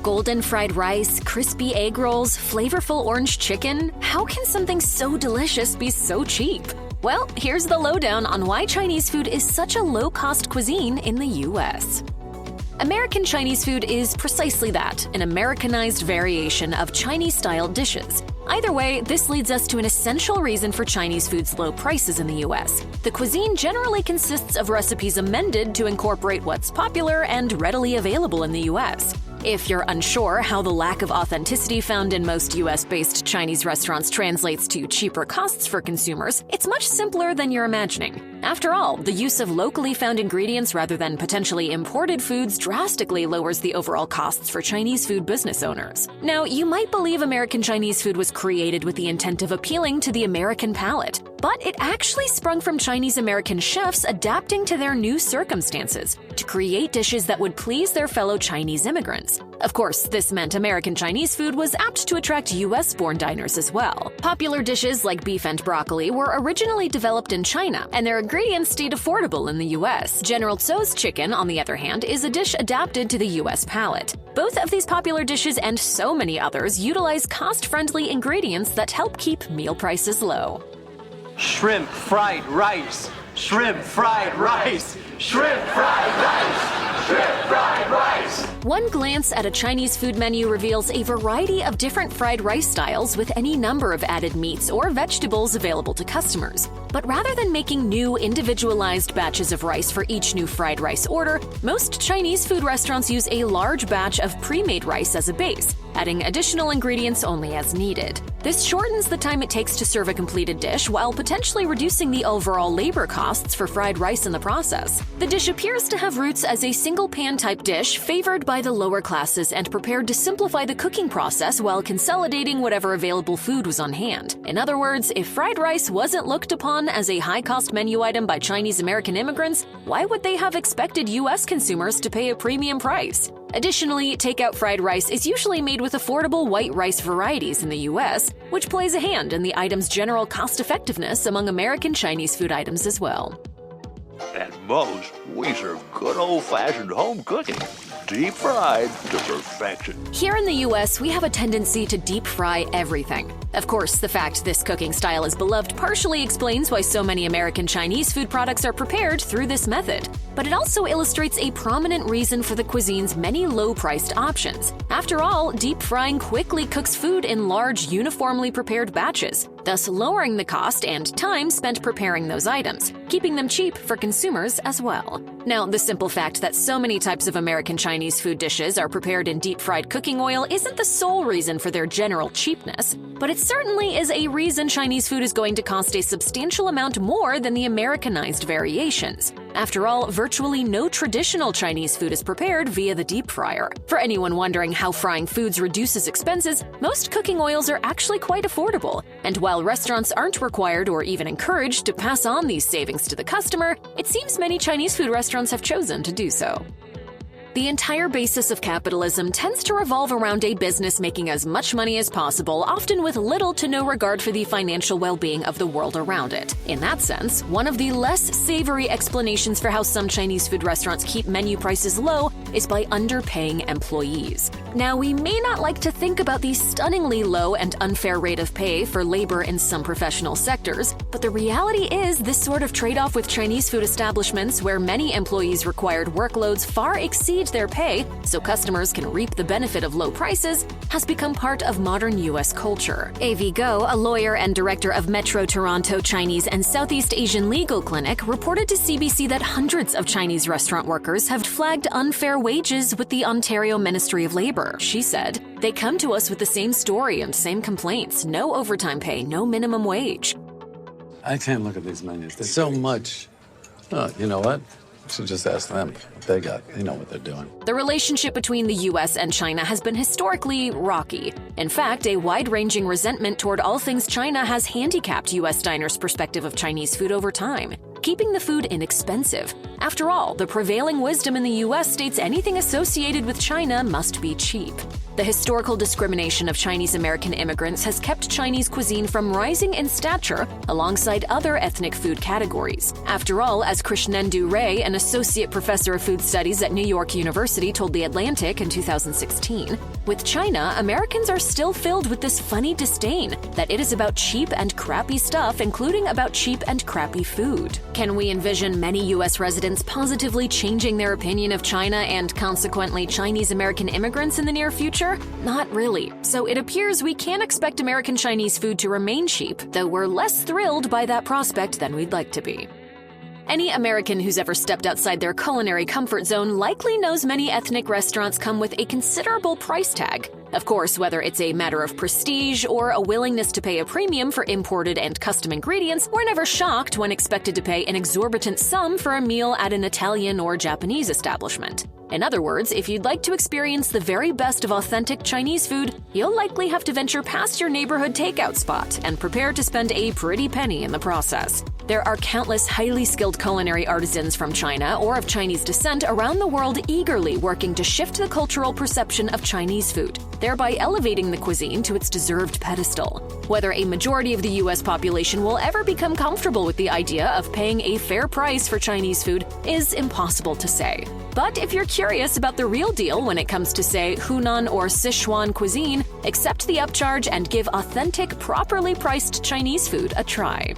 Golden fried rice, crispy egg rolls, flavorful orange chicken? How can something so delicious be so cheap? Well, here's the lowdown on why Chinese food is such a low-cost cuisine in the U.S. American Chinese food is precisely that, an Americanized variation of Chinese-style dishes. Either way, this leads us to an essential reason for Chinese food's low prices in the U.S. The cuisine generally consists of recipes amended to incorporate what's popular and readily available in the U.S. If you're unsure how the lack of authenticity found in most U.S.-based Chinese restaurants translates to cheaper costs for consumers, it's much simpler than you're imagining. After all, the use of locally found ingredients rather than potentially imported foods drastically lowers the overall costs for Chinese food business owners. Now, you might believe American Chinese food was created with the intent of appealing to the American palate, but it actually sprung from Chinese-American chefs adapting to their new circumstances to create dishes that would please their fellow Chinese immigrants. Of course, this meant American Chinese food was apt to attract U.S.-born diners as well. Popular dishes like beef and broccoli were originally developed in China, and their ingredients stayed affordable in the U.S. General Tso's chicken, on the other hand, is a dish adapted to the U.S. palate. Both of these popular dishes and so many others utilize cost-friendly ingredients that help keep meal prices low. Shrimp fried rice, shrimp fried rice, shrimp fried rice, shrimp fried rice. One glance at a Chinese food menu reveals a variety of different fried rice styles with any number of added meats or vegetables available to customers. But rather than making new, individualized batches of rice for each new fried rice order, most Chinese food restaurants use a large batch of pre-made rice as a base, adding additional ingredients only as needed. This shortens the time it takes to serve a completed dish while potentially reducing the overall labor costs for fried rice in the process. The dish appears to have roots as a single-pan type dish favored by the lower classes and prepared to simplify the cooking process while consolidating whatever available food was on hand. In other words, if fried rice wasn't looked upon as a high-cost menu item by Chinese-American immigrants, why would they have expected U.S. consumers to pay a premium price? Additionally, takeout fried rice is usually made with affordable white rice varieties in the U.S., which plays a hand in the item's general cost-effectiveness among American Chinese food items as well. At most, we serve good old-fashioned home cooking, deep fried to perfection. Here in the U.S., we have a tendency to deep fry everything. Of course, the fact this cooking style is beloved partially explains why so many American Chinese food products are prepared through this method. But it also illustrates a prominent reason for the cuisine's many low-priced options. After all, deep frying quickly cooks food in large, uniformly prepared batches, thus lowering the cost and time spent preparing those items, keeping them cheap for consumers as well. Now, the simple fact that so many types of American Chinese food dishes are prepared in deep-fried cooking oil isn't the sole reason for their general cheapness, but it certainly is a reason Chinese food is going to cost a substantial amount more than the Americanized variations. After all, virtually no traditional Chinese food is prepared via the deep fryer. For anyone wondering how frying foods reduces expenses, most cooking oils are actually quite affordable. And while restaurants aren't required or even encouraged to pass on these savings to the customer, it seems many Chinese food restaurants have chosen to do so. The entire basis of capitalism tends to revolve around a business making as much money as possible, often with little to no regard for the financial well-being of the world around it. In that sense, one of the less savory explanations for how some Chinese food restaurants keep menu prices low is by underpaying employees. Now, we may not like to think about the stunningly low and unfair rate of pay for labor in some professional sectors, but the reality is this sort of trade-off with Chinese food establishments where many employees' required workloads far exceed their pay so customers can reap the benefit of low prices has become part of modern U.S. culture. A.V. Go, a lawyer and director of Metro Toronto Chinese and Southeast Asian Legal Clinic, reported to CBC that hundreds of Chinese restaurant workers have flagged unfair wages with the Ontario Ministry of Labour. She said, "They come to us with the same story and same complaints. No overtime pay, no minimum wage." I can't look at these menus. There's so much. Oh, you know what? I should just ask them what they got. They know what they're doing. The relationship between the U.S. and China has been historically rocky. In fact, a wide-ranging resentment toward all things China has handicapped U.S. diners' perspective of Chinese food over time, keeping the food inexpensive. After all, the prevailing wisdom in the U.S. states anything associated with China must be cheap. The historical discrimination of Chinese American immigrants has kept Chinese cuisine from rising in stature alongside other ethnic food categories. After all, as Krishnendu Ray, an associate professor of food studies at New York University, told The Atlantic in 2016, with China, Americans are still filled with this funny disdain that it is about cheap and crappy stuff, including about cheap and crappy food. Can we envision many U.S. residents positively changing their opinion of China and consequently Chinese American immigrants in the near future? Not really. So it appears we can expect American Chinese food to remain cheap, though we're less thrilled by that prospect than we'd like to be. Any American who's ever stepped outside their culinary comfort zone likely knows many ethnic restaurants come with a considerable price tag. Of course, whether it's a matter of prestige or a willingness to pay a premium for imported and custom ingredients, we're never shocked when expected to pay an exorbitant sum for a meal at an Italian or Japanese establishment. In other words, if you'd like to experience the very best of authentic Chinese food, you'll likely have to venture past your neighborhood takeout spot and prepare to spend a pretty penny in the process. There are countless highly skilled culinary artisans from China or of Chinese descent around the world eagerly working to shift the cultural perception of Chinese food, thereby elevating the cuisine to its deserved pedestal. Whether a majority of the U.S. population will ever become comfortable with the idea of paying a fair price for Chinese food is impossible to say. But if you're curious about the real deal when it comes to, say, Hunan or Sichuan cuisine, accept the upcharge and give authentic, properly priced Chinese food a try.